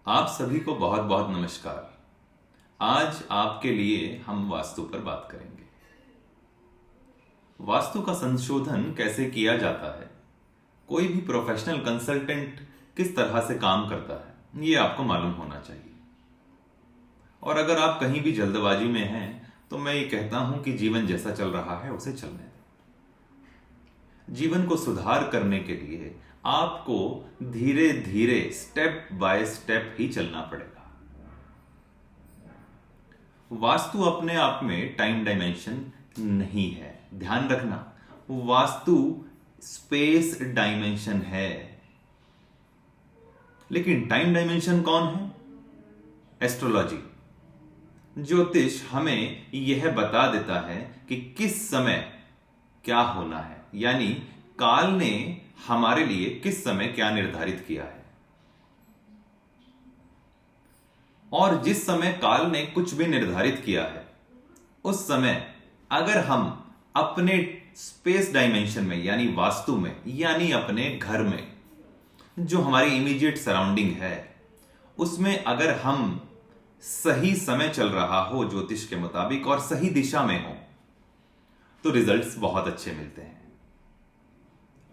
आप सभी को बहुत बहुत नमस्कार। आज आपके लिए हम वास्तु पर बात करेंगे। वास्तु का संशोधन कैसे किया जाता है, कोई भी प्रोफेशनल कंसल्टेंट किस तरह से काम करता है, ये आपको मालूम होना चाहिए। और अगर आप कहीं भी जल्दबाजी में हैं तो मैं ये कहता हूं कि जीवन जैसा चल रहा है उसे चलने दें। जीवन को सुधार करने के लिए आपको धीरे धीरे स्टेप बाय स्टेप ही चलना पड़ेगा। वास्तु अपने आप में टाइम डायमेंशन नहीं है, ध्यान रखना। वास्तु स्पेस डायमेंशन है, लेकिन टाइम डायमेंशन कौन है? एस्ट्रोलॉजी, ज्योतिष हमें यह बता देता है कि किस समय क्या होना है, यानी काल ने हमारे लिए किस समय क्या निर्धारित किया है। और जिस समय काल ने कुछ भी निर्धारित किया है, उस समय अगर हम अपने स्पेस डायमेंशन में यानी वास्तु में यानी अपने घर में जो हमारी इमीडिएट सराउंडिंग है उसमें अगर हम सही समय चल रहा हो ज्योतिष के मुताबिक और सही दिशा में हो तो रिजल्ट्स बहुत अच्छे मिलते हैं।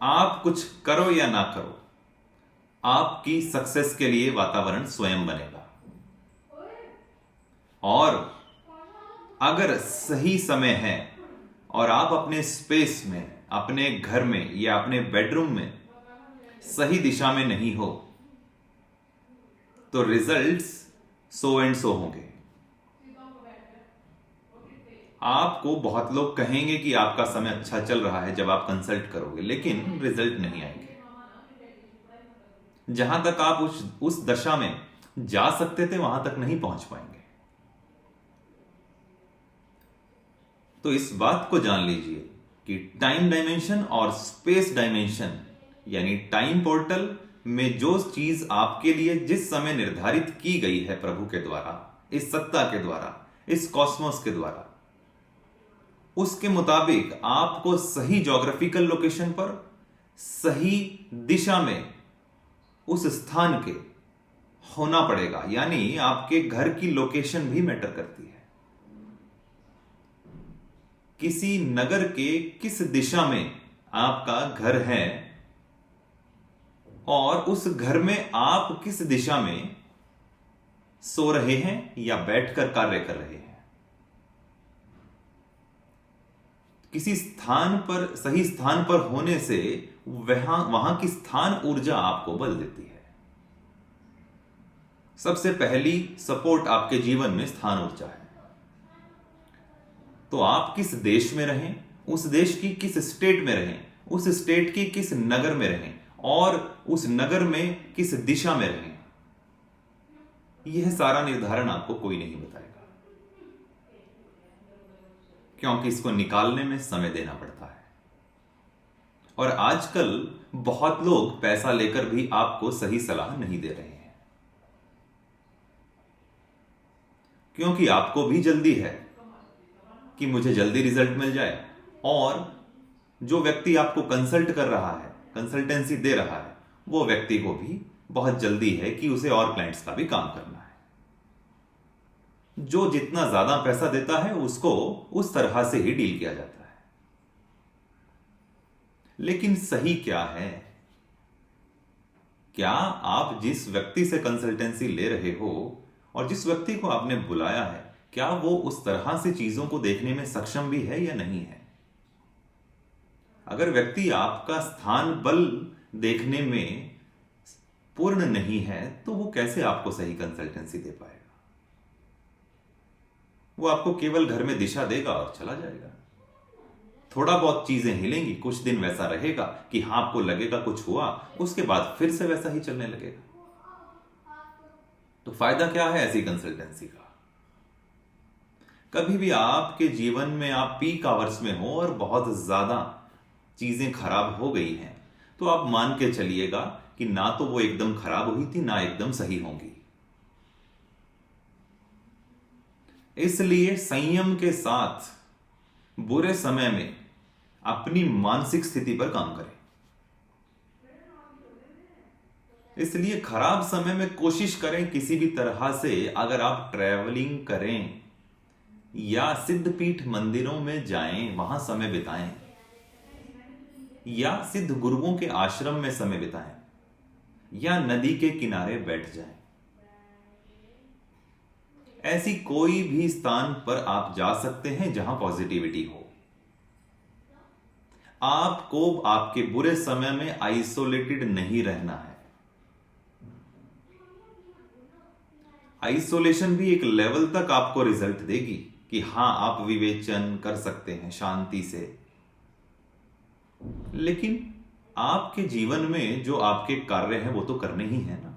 आप कुछ करो या ना करो, आपकी सक्सेस के लिए वातावरण स्वयं बनेगा। और अगर सही समय है और आप अपने स्पेस में, अपने घर में या अपने बेडरूम में सही दिशा में नहीं हो तो रिजल्ट्स सो एंड सो होंगे। आपको बहुत लोग कहेंगे कि आपका समय अच्छा चल रहा है जब आप कंसल्ट करोगे, लेकिन रिजल्ट नहीं आएंगे। जहां तक आप उस दशा में जा सकते थे वहां तक नहीं पहुंच पाएंगे। तो इस बात को जान लीजिए कि टाइम डायमेंशन और स्पेस डायमेंशन यानी टाइम पोर्टल में जो चीज आपके लिए जिस समय निर्धारित की गई है प्रभु के द्वारा, इस सत्ता के द्वारा, इस कॉस्मोस के द्वारा, उसके मुताबिक आपको सही ज्योग्राफिकल लोकेशन पर सही दिशा में उस स्थान के होना पड़ेगा। यानी आपके घर की लोकेशन भी मैटर करती है। किसी नगर के किस दिशा में आपका घर है और उस घर में आप किस दिशा में सो रहे हैं या बैठकर कार्य कर रहे हैं, किसी स्थान पर, सही स्थान पर होने से वहां की स्थान ऊर्जा आपको बल देती है। सबसे पहली सपोर्ट आपके जीवन में स्थान ऊर्जा है। तो आप किस देश में रहें, उस देश की किस स्टेट में रहें, उस स्टेट की किस नगर में रहें और उस नगर में किस दिशा में रहें, यह सारा निर्धारण आपको कोई नहीं बताएगा, क्योंकि इसको निकालने में समय देना पड़ता है। और आजकल बहुत लोग पैसा लेकर भी आपको सही सलाह नहीं दे रहे हैं, क्योंकि आपको भी जल्दी है कि मुझे जल्दी रिजल्ट मिल जाए। और जो व्यक्ति आपको कंसल्ट कर रहा है, कंसल्टेंसी दे रहा है, वो व्यक्ति को भी बहुत जल्दी है कि उसे और क्लाइंट्स का भी काम करना है। जो जितना ज्यादा पैसा देता है उसको उस तरह से ही डील किया जाता है। लेकिन सही क्या है? क्या आप जिस व्यक्ति से कंसल्टेंसी ले रहे हो और जिस व्यक्ति को आपने बुलाया है, क्या वो उस तरह से चीजों को देखने में सक्षम भी है या नहीं है? अगर व्यक्ति आपका स्थान बल देखने में पूर्ण नहीं है तो वो कैसे आपको सही कंसल्टेंसी दे पाएगा? वो आपको केवल घर में दिशा देगा और चला जाएगा। थोड़ा बहुत चीजें हिलेंगी, कुछ दिन वैसा रहेगा कि हाँ आपको लगेगा कुछ हुआ, उसके बाद फिर से वैसा ही चलने लगेगा। तो फायदा क्या है ऐसी कंसल्टेंसी का? कभी भी आपके जीवन में आप पीक आवर्स में हो और बहुत ज्यादा चीजें खराब हो गई हैं तो आप मान के चलिएगा कि ना तो वो एकदम खराब हुई थी ना एकदम सही होंगी। इसलिए संयम के साथ बुरे समय में अपनी मानसिक स्थिति पर काम करें। इसलिए खराब समय में कोशिश करें किसी भी तरह से, अगर आप ट्रैवलिंग करें या सिद्धपीठ मंदिरों में जाएं, वहां समय बिताएं, या सिद्ध गुरुओं के आश्रम में समय बिताएं, या नदी के किनारे बैठ जाएं। ऐसी कोई भी स्थान पर आप जा सकते हैं जहां पॉजिटिविटी हो। आपको आपके बुरे समय में आइसोलेटेड नहीं रहना है। आइसोलेशन भी एक लेवल तक आपको रिजल्ट देगी कि हां, आप विवेचन कर सकते हैं शांति से, लेकिन आपके जीवन में जो आपके कार्य हैं वो तो करने ही है ना।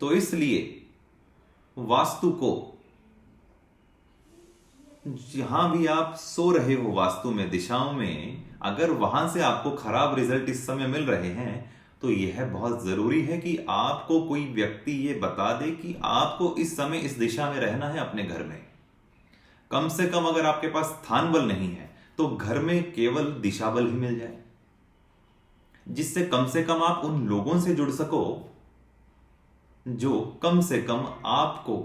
तो इसलिए वास्तु को, जहां भी आप सो रहे हो वास्तु में, दिशाओं में, अगर वहां से आपको खराब रिजल्ट इस समय मिल रहे हैं, तो यह बहुत जरूरी है कि आपको कोई व्यक्ति ये बता दे कि आपको इस समय इस दिशा में रहना है अपने घर में। कम से कम अगर आपके पास स्थान बल नहीं है तो घर में केवल दिशा बल ही मिल जाए, जिससे कम से कम आप उन लोगों से जुड़ सको जो कम से कम आपको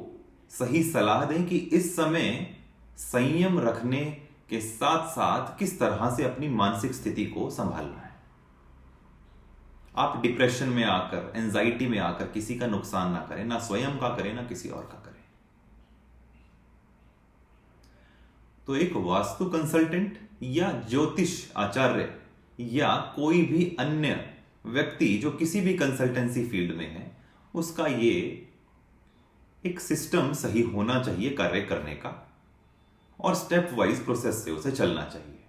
सही सलाह दें कि इस समय संयम रखने के साथ साथ किस तरह से अपनी मानसिक स्थिति को संभालना है। आप डिप्रेशन में आकर, एंजाइटी में आकर किसी का नुकसान ना करें, ना स्वयं का करें, ना किसी और का करें। तो एक वास्तु कंसल्टेंट या ज्योतिष आचार्य या कोई भी अन्य व्यक्ति जो किसी भी कंसल्टेंसी फील्ड में है, उसका ये एक सिस्टम सही होना चाहिए कार्य करने का, और स्टेप वाइज प्रोसेस से उसे चलना चाहिए।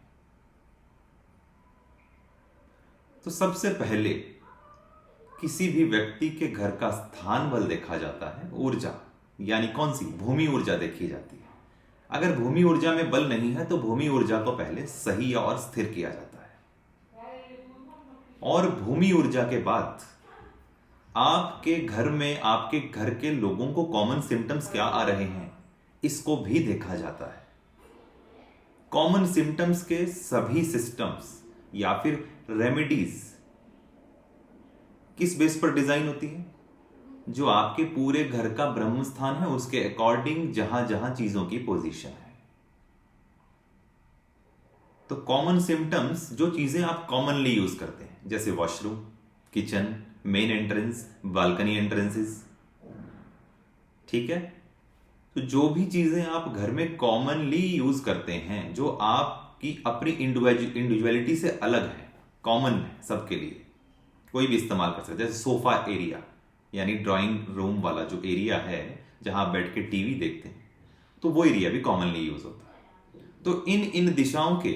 तो सबसे पहले किसी भी व्यक्ति के घर का स्थान बल देखा जाता है, ऊर्जा, यानी कौन सी, भूमि ऊर्जा देखी जाती है। अगर भूमि ऊर्जा में बल नहीं है तो भूमि ऊर्जा को पहले सही और स्थिर किया जाता है, और भूमि ऊर्जा के बाद आपके घर में, आपके घर के लोगों को कॉमन सिम्टम्स क्या आ रहे हैं, इसको भी देखा जाता है। कॉमन सिम्टम्स के सभी सिस्टम्स या फिर रेमेडीज किस बेस पर डिजाइन होती है, जो आपके पूरे घर का ब्रह्म स्थान है उसके अकॉर्डिंग जहां जहां चीजों की पोजीशन है। तो कॉमन सिम्टम्स, जो चीजें आप कॉमनली यूज करते हैं, जैसे washroom, kitchen, main entrance, balcony entrances, ठीक है। तो जो भी चीजें आप घर में कॉमनली यूज करते हैं, जो आपकी अपनी इंडिविजुअलिटी से अलग है, कॉमन है सबके लिए, कोई भी इस्तेमाल कर सकता है। जैसे सोफा एरिया, यानी ड्राइंग रूम वाला जो एरिया है जहां आप बैठ के टीवी देखते हैं, तो वो एरिया भी कॉमनली यूज होता है। तो इन दिशाओं के,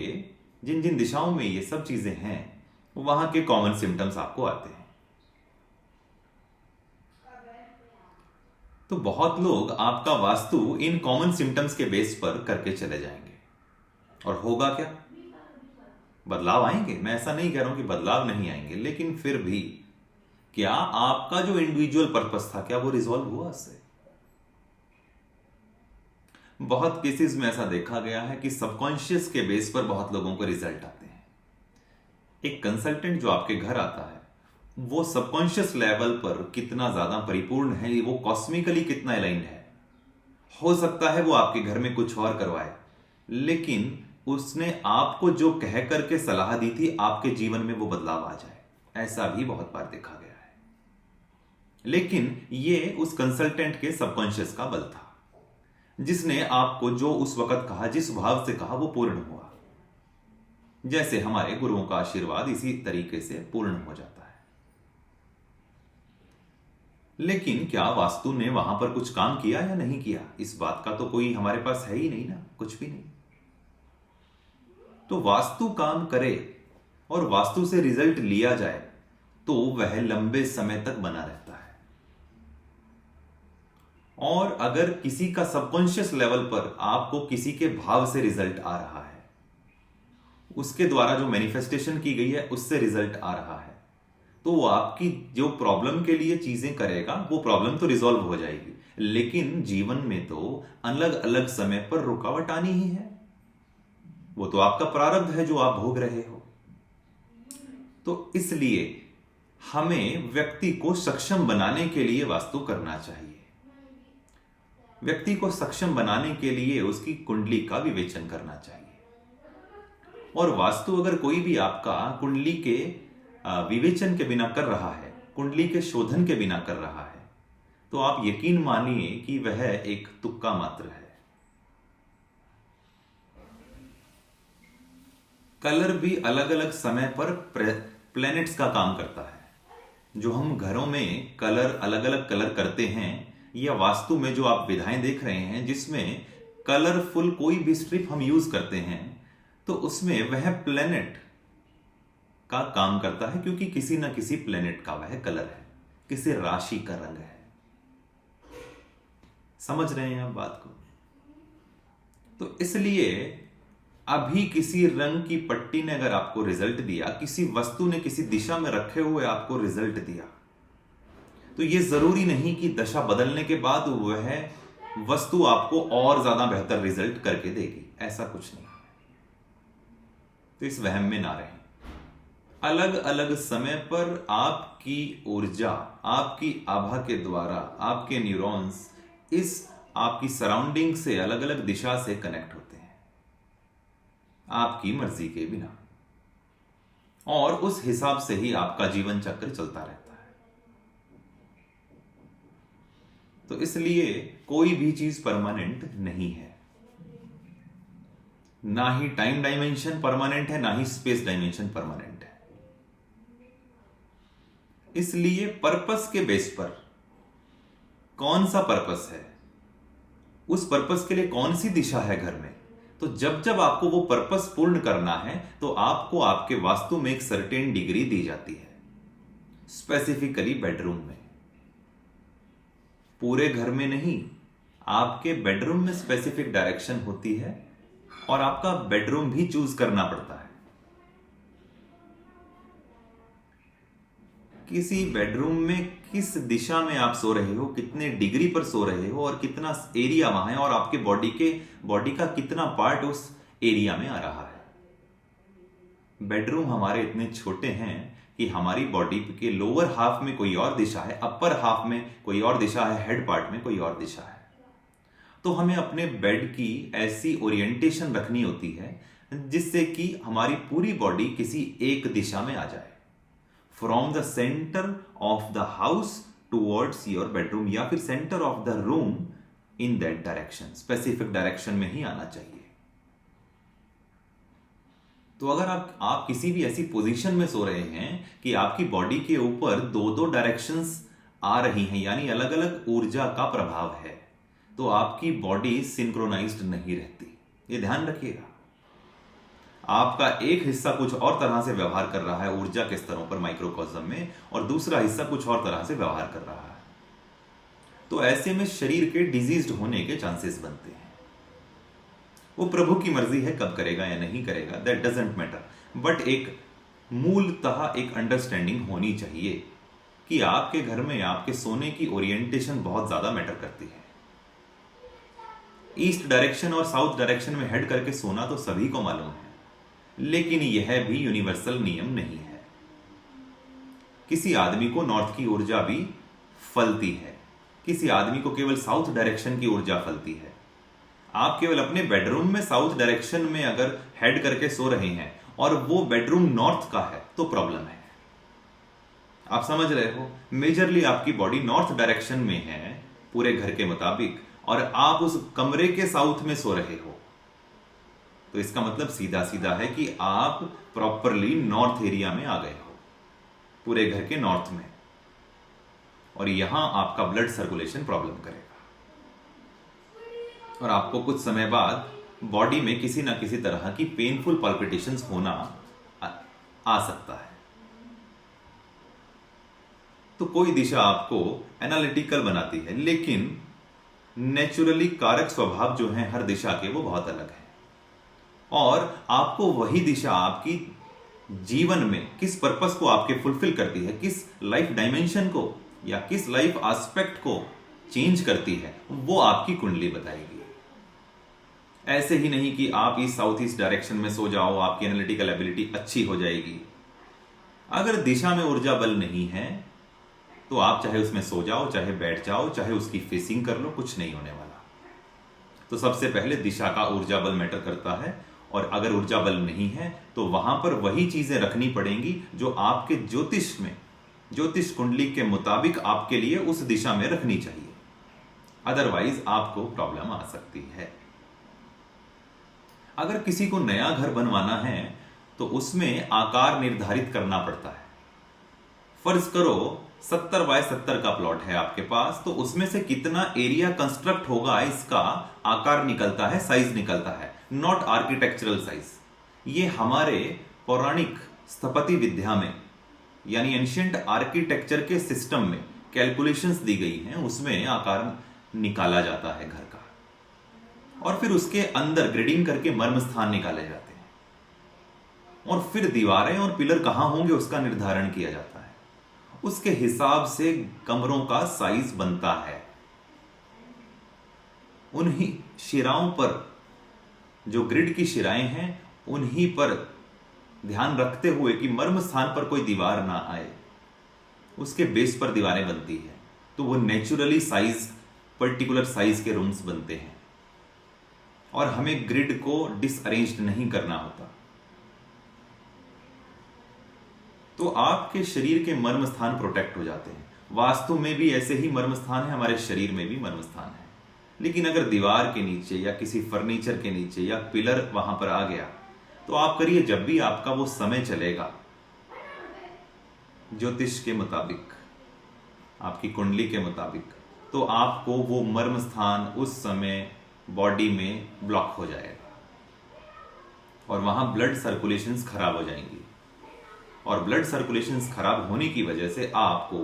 जिन जिन दिशाओं में ये सब चीजें हैं, वहां के कॉमन सिम्टम्स आपको आते हैं। तो बहुत लोग आपका वास्तु इन कॉमन सिम्टम्स के बेस पर करके चले जाएंगे, और होगा क्या, बदलाव आएंगे। मैं ऐसा नहीं कह रहा हूं कि बदलाव नहीं आएंगे, लेकिन फिर भी क्या आपका जो इंडिविजुअल पर्पस था, क्या वो रिजॉल्व हुआ उससे? बहुत केसेस में ऐसा देखा गया है कि सबकॉन्शियस के बेस पर बहुत लोगों को रिजल्ट आते हैं। एक कंसल्टेंट जो आपके घर आता है, वो सबकॉन्शियस लेवल पर कितना ज्यादा परिपूर्ण है, वो कॉस्मिकली कितना अलाइंड है। हो सकता है वो आपके घर में कुछ और करवाए, लेकिन उसने आपको जो कह करके सलाह दी थी, आपके जीवन में वो बदलाव आ जाए। ऐसा भी बहुत बार देखा गया है। लेकिन ये उस कंसल्टेंट के सबकॉन्शियस का बल था, जिसने आपको जो उस वक्त कहा, जिस भाव से कहा, वो पूर्ण हुआ। जैसे हमारे गुरुओं का आशीर्वाद इसी तरीके से पूर्ण हो जाता है। लेकिन क्या वास्तु ने वहां पर कुछ काम किया या नहीं किया, इस बात का तो कोई हमारे पास है ही नहीं ना, कुछ भी नहीं। तो वास्तु काम करे और वास्तु से रिजल्ट लिया जाए तो वह लंबे समय तक बना रहता है। और अगर किसी का सबकॉन्शियस लेवल पर आपको किसी के भाव से रिजल्ट आ रहा है, उसके द्वारा जो मैनिफेस्टेशन की गई है उससे रिजल्ट आ रहा है, तो वो आपकी जो प्रॉब्लम के लिए चीजें करेगा, वो प्रॉब्लम तो रिजॉल्व हो जाएगी। लेकिन जीवन में तो अलग अलग समय पर रुकावट आनी ही है, वो तो आपका प्रारब्ध है जो आप भोग रहे हो। तो इसलिए हमें व्यक्ति को सक्षम बनाने के लिए वास्तु करना चाहिए। व्यक्ति को सक्षम बनाने के लिए उसकी कुंडली का विवेचन करना चाहिए। और वास्तु अगर कोई भी आपका कुंडली के विवेचन के बिना कर रहा है, कुंडली के शोधन के बिना कर रहा है, तो आप यकीन मानिए कि वह एक तुक्का मात्र है। कलर भी अलग अलग समय पर प्लैनेट्स का काम करता है। जो हम घरों में कलर अलग अलग कलर करते हैं, या वास्तु में जो आप विधाएं देख रहे हैं जिसमें कलरफुल कोई भी स्ट्रिप हम यूज करते हैं, तो उसमें वह प्लैनेट का काम करता है, क्योंकि किसी ना किसी प्लैनेट का वह कलर है, किसी राशि का रंग है। समझ रहे हैं आप बात को? तो इसलिए अभी किसी रंग की पट्टी ने अगर आपको रिजल्ट दिया, किसी वस्तु ने किसी दिशा में रखे हुए आपको रिजल्ट दिया, तो यह जरूरी नहीं कि दशा बदलने के बाद वह वस्तु आपको और ज्यादा बेहतर रिजल्ट करके देगी। ऐसा कुछ नहीं। तो इस वहम में ना रहें। अलग अलग समय पर आपकी ऊर्जा, आपकी आभा के द्वारा आपके न्यूरॉन्स इस आपकी सराउंडिंग से अलग अलग दिशा से कनेक्ट होते हैं, आपकी मर्जी के बिना, और उस हिसाब से ही आपका जीवन चक्र चलता रहता है। तो इसलिए कोई भी चीज परमानेंट नहीं है। ना ही टाइम डायमेंशन परमानेंट है, ना ही स्पेस डायमेंशन परमानेंट है। इसलिए पर्पस के बेस पर कौन सा पर्पस है, उस पर्पस के लिए कौन सी दिशा है घर में, तो जब जब आपको वो पर्पस पूर्ण करना है तो आपको आपके वास्तु में एक सर्टेन डिग्री दी जाती है। स्पेसिफिकली बेडरूम में, पूरे घर में नहीं, आपके बेडरूम में स्पेसिफिक डायरेक्शन होती है और आपका बेडरूम भी चूज करना पड़ता है। किसी बेडरूम में किस दिशा में आप सो रहे हो, कितने डिग्री पर सो रहे हो, और कितना एरिया वहां है, और आपके बॉडी का कितना पार्ट उस एरिया में आ रहा है। बेडरूम हमारे इतने छोटे हैं कि हमारी बॉडी के लोअर हाफ में कोई और दिशा है, अपर हाफ में कोई और दिशा है, हेड पार्ट में कोई और दिशा है। तो हमें अपने बेड की ऐसी ओरिएंटेशन रखनी होती है जिससे कि हमारी पूरी बॉडी किसी एक दिशा में आ जाए, from the centre of the house towards your bedroom, या फिर centre of the room in that direction, specific direction में ही आना चाहिए। तो अगर आप किसी भी ऐसी पोजीशन में सो रहे हैं कि आपकी बॉडी के ऊपर दो दो डायरेक्शंस आ रही हैं, यानी अलग अलग ऊर्जा का प्रभाव है, तो आपकी बॉडी सिंक्रोनाइज्ड नहीं रहती। ये ध्यान रखिएगा। आपका एक हिस्सा कुछ और तरह से व्यवहार कर रहा है ऊर्जा के स्तरों पर माइक्रोकॉस्म में, और दूसरा हिस्सा कुछ और तरह से व्यवहार कर रहा है। तो ऐसे में शरीर के डिजीज्ड होने के चांसेस बनते हैं। वो प्रभु की मर्जी है कब करेगा या नहीं करेगा, दैट डजंट मैटर, बट एक मूलतः एक अंडरस्टैंडिंग होनी चाहिए कि आपके घर में आपके सोने की ओरिएंटेशन बहुत ज्यादा मैटर करती है। ईस्ट डायरेक्शन और साउथ डायरेक्शन में हेड करके सोना तो सभी को मालूम है, लेकिन यह भी यूनिवर्सल नियम नहीं है। किसी आदमी को नॉर्थ की ऊर्जा भी फलती है, किसी आदमी को केवल साउथ डायरेक्शन की ऊर्जा फलती है। आप केवल अपने बेडरूम में साउथ डायरेक्शन में अगर हेड करके सो रहे हैं और वो बेडरूम नॉर्थ का है तो प्रॉब्लम है। आप समझ रहे हो, मेजरली आपकी बॉडी नॉर्थ डायरेक्शन में है पूरे घर के मुताबिक, और आप उस कमरे के साउथ में सो रहे हो, तो इसका मतलब सीधा सीधा है कि आप प्रॉपरली नॉर्थ एरिया में आ गए हो, पूरे घर के नॉर्थ में, और यहां आपका ब्लड सर्कुलेशन प्रॉब्लम करेगा, और आपको कुछ समय बाद बॉडी में किसी ना किसी तरह की पेनफुल पल्पिटेशंस होना आ सकता है। तो कोई दिशा आपको एनालिटिकल बनाती है, लेकिन नेचुरली कारक स्वभाव जो है हर दिशा के वो बहुत अलग है, और आपको वही दिशा आपकी जीवन में किस पर्पस को आपके फुलफिल करती है, किस लाइफ डायमेंशन को या किस लाइफ एस्पेक्ट को चेंज करती है, वो आपकी कुंडली बताएगी। ऐसे ही नहीं कि आप ईस्ट साउथ ईस्ट डायरेक्शन में सो जाओ, आपकी एनालिटिकल एबिलिटी अच्छी हो जाएगी। अगर दिशा में ऊर्जा बल नहीं है तो आप चाहे उसमें सो जाओ, चाहे बैठ जाओ, चाहे उसकी फेसिंग कर लो, कुछ नहीं होने वाला। तो सबसे पहले दिशा का ऊर्जा बल मैटर करता है, और अगर ऊर्जा बल नहीं है तो वहां पर वही चीजें रखनी पड़ेंगी जो आपके ज्योतिष में, ज्योतिष कुंडली के मुताबिक आपके लिए उस दिशा में रखनी चाहिए। अदरवाइज आपको प्रॉब्लम आ सकती है। अगर किसी को नया घर बनवाना है तो उसमें आकार निर्धारित करना पड़ता है। फर्ज करो 70 बाय 70 का प्लॉट है आपके पास, तो उसमें से कितना एरिया कंस्ट्रक्ट होगा इसका आकार निकलता है, साइज निकलता है, नॉट आर्किटेक्चरल साइज। ये हमारे पौराणिक स्थपति विद्या में यानी एंशियंट आर्किटेक्चर के सिस्टम में कैलकुलेशंस दी गई हैं, उसमें आकार निकाला जाता है घर का, और फिर उसके अंदर ग्रेडिंग करके मर्म स्थान निकाले जाते हैं, और फिर दीवारें और पिलर कहां होंगे उसका निर्धारण किया जाता है। उसके हिसाब से कमरों का साइज बनता है। उन्हीं शिराओं पर, जो ग्रिड की शिराएं हैं, उन्हीं पर ध्यान रखते हुए कि मर्म स्थान पर कोई दीवार ना आए, उसके बेस पर दीवारें बनती है, तो वो नेचुरली साइज, पर्टिकुलर साइज के रूम्स बनते हैं, और हमें ग्रिड को डिसअरेंज नहीं करना होता। तो आपके शरीर के मर्म स्थान प्रोटेक्ट हो जाते हैं। वास्तु में भी ऐसे ही मर्म स्थान है, हमारे शरीर में भी मर्म स्थान है। लेकिन अगर दीवार के नीचे या किसी फर्नीचर के नीचे या पिलर वहां पर आ गया, तो आप करिए, जब भी आपका वो समय चलेगा ज्योतिष के मुताबिक, आपकी कुंडली के मुताबिक, तो आपको वो मर्म स्थान उस समय बॉडी में ब्लॉक हो जाएगा, और वहां ब्लड सर्कुलेशंस खराब हो जाएंगी, और ब्लड सर्कुलेशंस खराब होने की वजह से आपको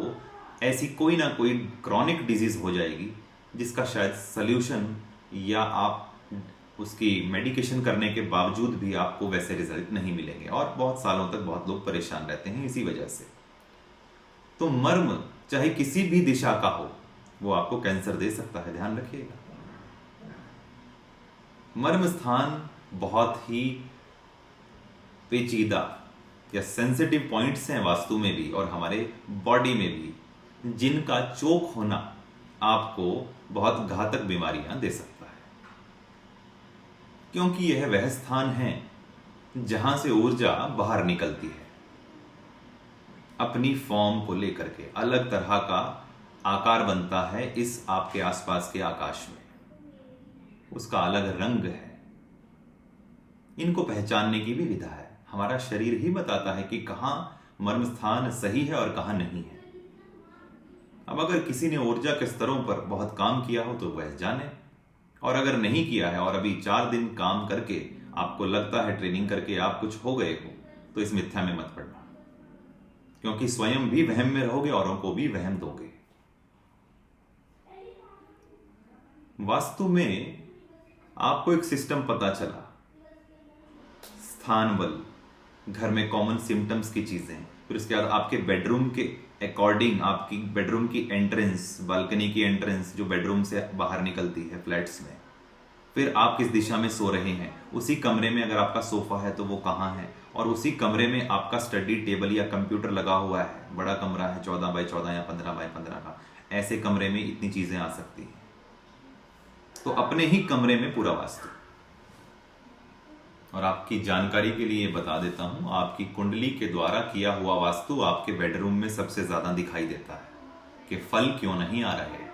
ऐसी कोई ना कोई क्रॉनिक डिजीज हो जाएगी, जिसका शायद सल्यूशन या आप उसकी मेडिकेशन करने के बावजूद भी आपको वैसे रिजल्ट नहीं मिलेंगे, और बहुत सालों तक बहुत लोग परेशान रहते हैं इसी वजह से। तो मर्म चाहे किसी भी दिशा का हो, वो आपको कैंसर दे सकता है, ध्यान रखिएगा। मर्म स्थान बहुत ही पेचीदा या सेंसिटिव पॉइंट्स हैं वास्तु में भी और हमारे बॉडी में भी, जिनका चोक होना आपको बहुत घातक बीमारियां दे सकता है, क्योंकि यह वह स्थान है जहां से ऊर्जा बाहर निकलती है, अपनी फॉर्म को लेकर के अलग तरह का आकार बनता है इस आपके आसपास के आकाश में, उसका अलग रंग है। इनको पहचानने की भी विधा है, हमारा शरीर ही बताता है कि कहां मर्म स्थान सही है और कहां नहीं है। अब अगर किसी ने ऊर्जा के स्तरों पर बहुत काम किया हो तो वह जाने, और अगर नहीं किया है और अभी 4 दिन काम करके आपको लगता है ट्रेनिंग करके आप कुछ हो गए हो, तो इस मिथ्या में मत पड़ना, क्योंकि स्वयं भी वहम में रहोगे, औरों को भी वहम दोगे। वास्तु में आपको एक सिस्टम पता चला, स्थान बल, घर में कॉमन सिम्टम्स की चीजें, फिर उसके बाद आपके बेडरूम के अकॉर्डिंग आपकी बेडरूम की एंट्रेंस, बालकनी की एंट्रेंस जो बेडरूम से बाहर निकलती है फ्लैट्स में, फिर आप किस दिशा में सो रहे हैं, उसी कमरे में अगर आपका सोफा है तो वो कहाँ है, और उसी कमरे में आपका स्टडी टेबल या कंप्यूटर लगा हुआ है, बड़ा कमरा है 14 बाय 14 या 15 बाय 15 का, ऐसे कमरे में इतनी चीजें आ सकती हैं। तो अपने ही कमरे में पूरा वास्तु। और आपकी जानकारी के लिए बता देता हूं, आपकी कुंडली के द्वारा किया हुआ वास्तु आपके बेडरूम में सबसे ज्यादा दिखाई देता है कि फल क्यों नहीं आ रहे,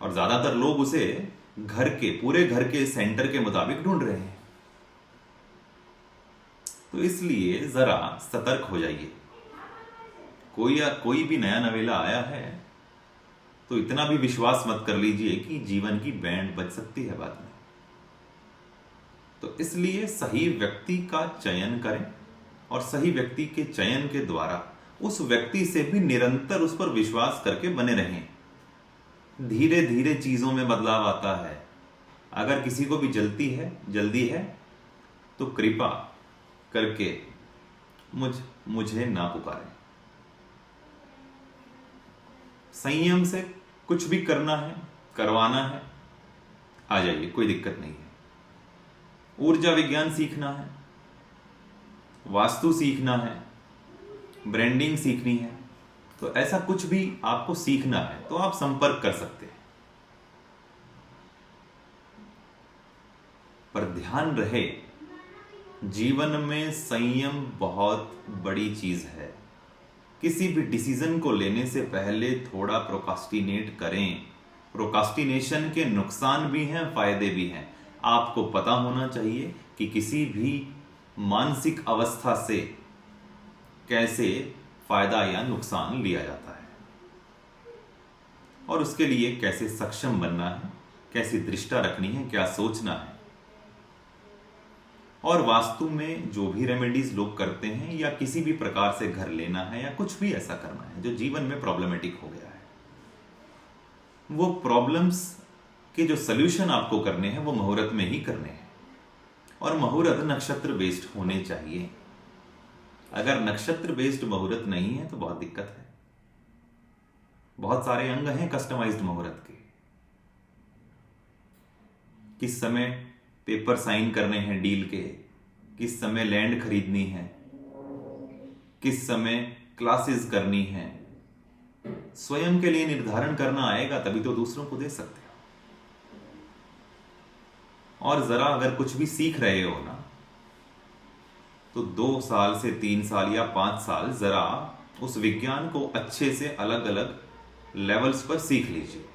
और ज्यादातर लोग उसे घर के, पूरे घर के सेंटर के मुताबिक ढूंढ रहे हैं। तो इसलिए जरा सतर्क हो जाइए। कोई भी नया नवेला आया है तो इतना भी विश्वास मत कर लीजिए कि जीवन की बैंड बज सकती है बाद में। तो इसलिए सही व्यक्ति का चयन करें, और सही व्यक्ति के चयन के द्वारा उस व्यक्ति से भी निरंतर उस पर विश्वास करके बने रहें। धीरे धीरे चीजों में बदलाव आता है। अगर किसी को भी जल्दी है तो कृपा करके मुझे ना पुकारें। संयम से कुछ भी करना है, करवाना है, आ जाइए, कोई दिक्कत नहीं है। ऊर्जा विज्ञान सीखना है, वास्तु सीखना है, ब्रांडिंग सीखनी है, तो ऐसा कुछ भी आपको सीखना है तो आप संपर्क कर सकते हैं। पर ध्यान रहे, जीवन में संयम बहुत बड़ी चीज है। किसी भी डिसीजन को लेने से पहले थोड़ा प्रोकास्टिनेट करें। प्रोकास्टिनेशन के नुकसान भी हैं, फायदे भी हैं। आपको पता होना चाहिए कि किसी भी मानसिक अवस्था से कैसे फायदा या नुकसान लिया जाता है और उसके लिए कैसे सक्षम बनना है, कैसी दृष्टा रखनी है, क्या सोचना है। और वास्तु में जो भी रेमेडीज लोग करते हैं या किसी भी प्रकार से घर लेना है या कुछ भी ऐसा करना है जो जीवन में प्रॉब्लमेटिक हो गया है, वो प्रॉब्लम्स के जो सल्यूशन आपको करने हैं वो मुहूर्त में ही करने हैं। और मुहूर्त नक्षत्र बेस्ड होने चाहिए। अगर नक्षत्र बेस्ड मुहूर्त नहीं है तो बहुत दिक्कत है। बहुत सारे अंग हैं कस्टमाइज्ड मुहूर्त के। किस समय पेपर साइन करने हैं डील के, किस समय लैंड खरीदनी है, किस समय क्लासेस करनी है, स्वयं के लिए निर्धारण करना आएगा तभी तो दूसरों को दे सकते हो। और जरा अगर कुछ भी सीख रहे हो ना, तो 2 साल से 3 साल या 5 साल जरा उस विज्ञान को अच्छे से अलग अलग लेवल्स पर सीख लीजिए।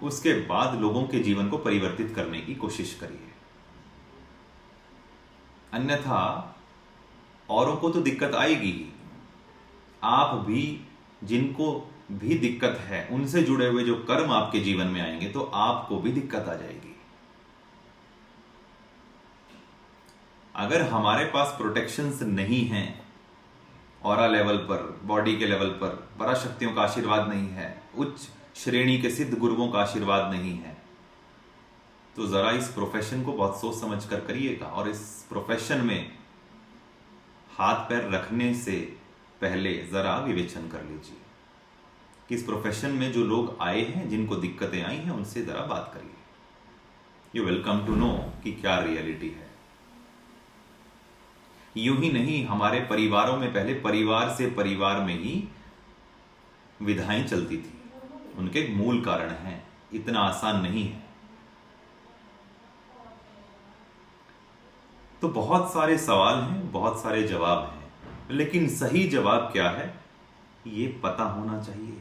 उसके बाद लोगों के जीवन को परिवर्तित करने की कोशिश करिए। अन्यथा औरों को तो दिक्कत आएगी, आप भी जिनको भी दिक्कत है उनसे जुड़े हुए जो कर्म आपके जीवन में आएंगे तो आपको भी दिक्कत आ जाएगी। अगर हमारे पास प्रोटेक्शंस नहीं हैं, ऑरा लेवल पर, बॉडी के लेवल पर पराशक्तियों का आशीर्वाद नहीं है, उच्च श्रेणी के सिद्ध गुरुओं का आशीर्वाद नहीं है, तो जरा इस प्रोफेशन को बहुत सोच समझ कर करिएगा। और इस प्रोफेशन में हाथ पैर रखने से पहले जरा विवेचन कर लीजिए कि इस प्रोफेशन में जो लोग आए हैं, जिनको दिक्कतें आई हैं, उनसे जरा बात करिए। You will come to know कि क्या रियलिटी है। यूं ही नहीं, हमारे परिवारों में पहले परिवार से परिवार में ही विधाएं चलती थी, उनके मूल कारण हैं, इतना आसान नहीं है। तो बहुत सारे सवाल हैं, बहुत सारे जवाब हैं, लेकिन सही जवाब क्या है ये पता होना चाहिए।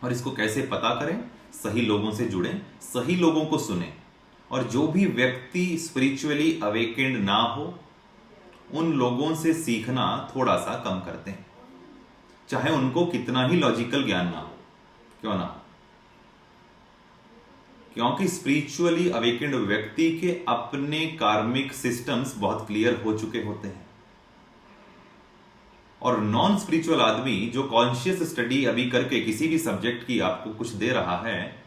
और इसको कैसे पता करें? सही लोगों से जुड़ें, सही लोगों को सुनें, और जो भी व्यक्ति स्पिरिचुअली अवेकेंड ना हो उन लोगों से सीखना थोड़ा सा कम करते हैं, चाहे उनको कितना ही लॉजिकल ज्ञान ना हो, क्यों ना हो। क्योंकि स्पिरिचुअली अवेकेंड व्यक्ति के अपने कार्मिक सिस्टम्स बहुत क्लियर हो चुके होते हैं। और नॉन स्पिरिचुअल आदमी जो कॉन्शियस स्टडी अभी करके किसी भी सब्जेक्ट की आपको कुछ दे रहा है,